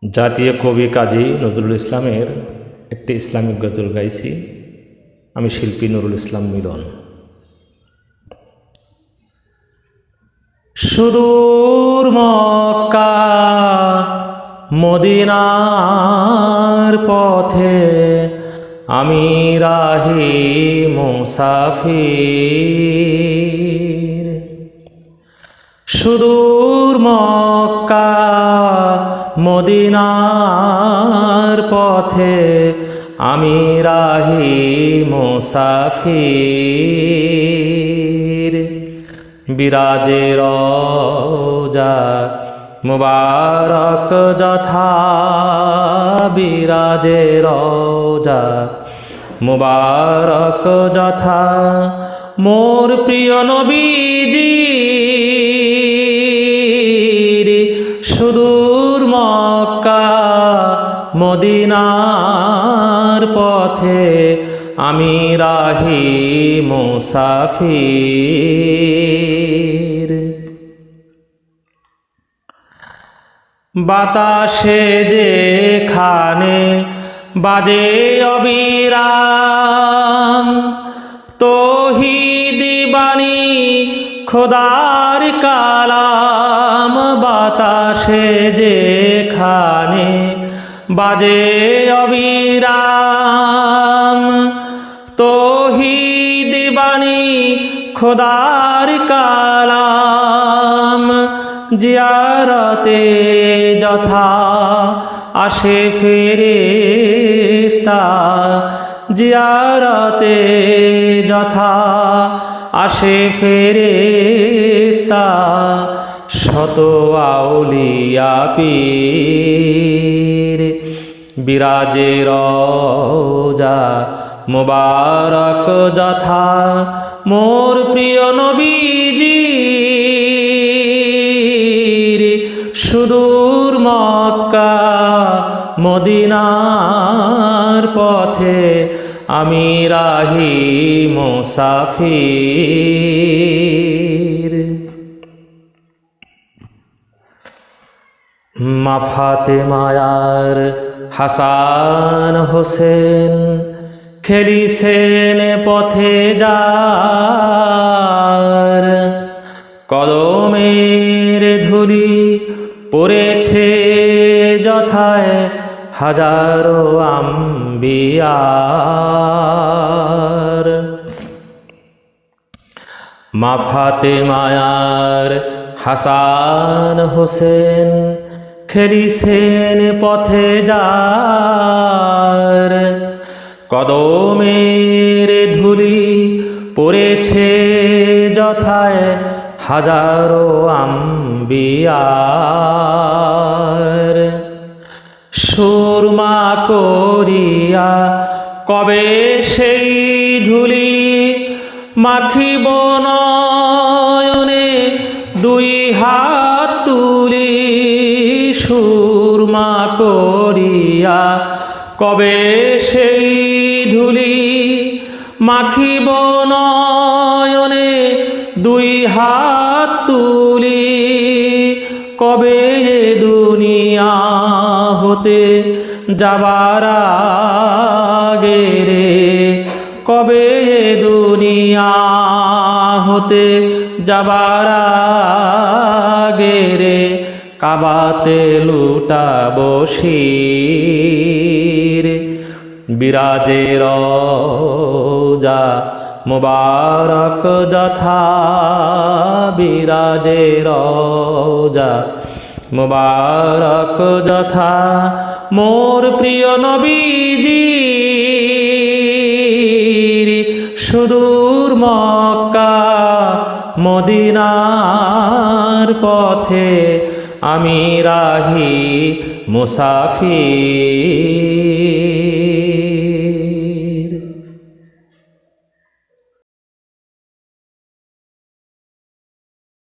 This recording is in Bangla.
জাতীয় কবি কাজী নজরুল ইসলামের একটি ইসলামিক গজল গাইছি। আমি শিল্পী নুরুল ইসলাম মিলন। সুদূর মক্কা মদিনার পথে আমি রাহি মুসাফির। সুদূর মক্কা মদিনার পথে আমি রাহি মুসাফির। বিরাজে রওজা মুবারক যথা, বিরাজে রওজা মুবারক যথা, মোর প্রিয় নবীজির সুদূর মক্কা মদিনার পথে আমি রাহি মুসাফির। বাতাসে যেখানে বাজে অবিরাম তৌহিদি বাণী খোদার কালাম। বাতাসে যেখানে বাজে অবিরাম তৌহিদি বাণী খোদার কালাম। জিয়ারতে যথা আসে ফেরেশতা, জিয়ারতে যথা আসে ফেরেশতা, শত আউলিয়া পীর। বিরাজে রওজা মুবারক যথা, মোর প্রিয় নবীজির সুদূর মক্কা মদিনার পথে আমি রাহি মুসাফির। মা ফাতেমার হাসান হোসেন খেলিছেন পথে যার, কদমের ধুলি পড়েছে যথায় হাজারো আম্বিয়ার। মা ফাতেমার হাসান হোসেন খেলিছেন পথে যার, কদমের ধুলি পড়েছে যথায় হাজারো আম্বিয়ার। সুরমা করিয়া কবে সেই ধুলি মাখিব নয়নে দুই হাত তুলি। সুরমা করিয়া কবে সেই ধুলি মাখিব নয়নে দুই হাত তুলি। কবে দুনিয়া হতে যাবার আগে রে, কবে দুনিয়া হতে যাবার আগে রে, কাবাতে লুটাব শির। বিরাজে রওজা মুবারক যথা, বিরাজে রওজা মুবারক যথা, মোর প্রিয় নবীজির সুদূর মক্কা মদিনার পথে আমি রাহি মুসাফির।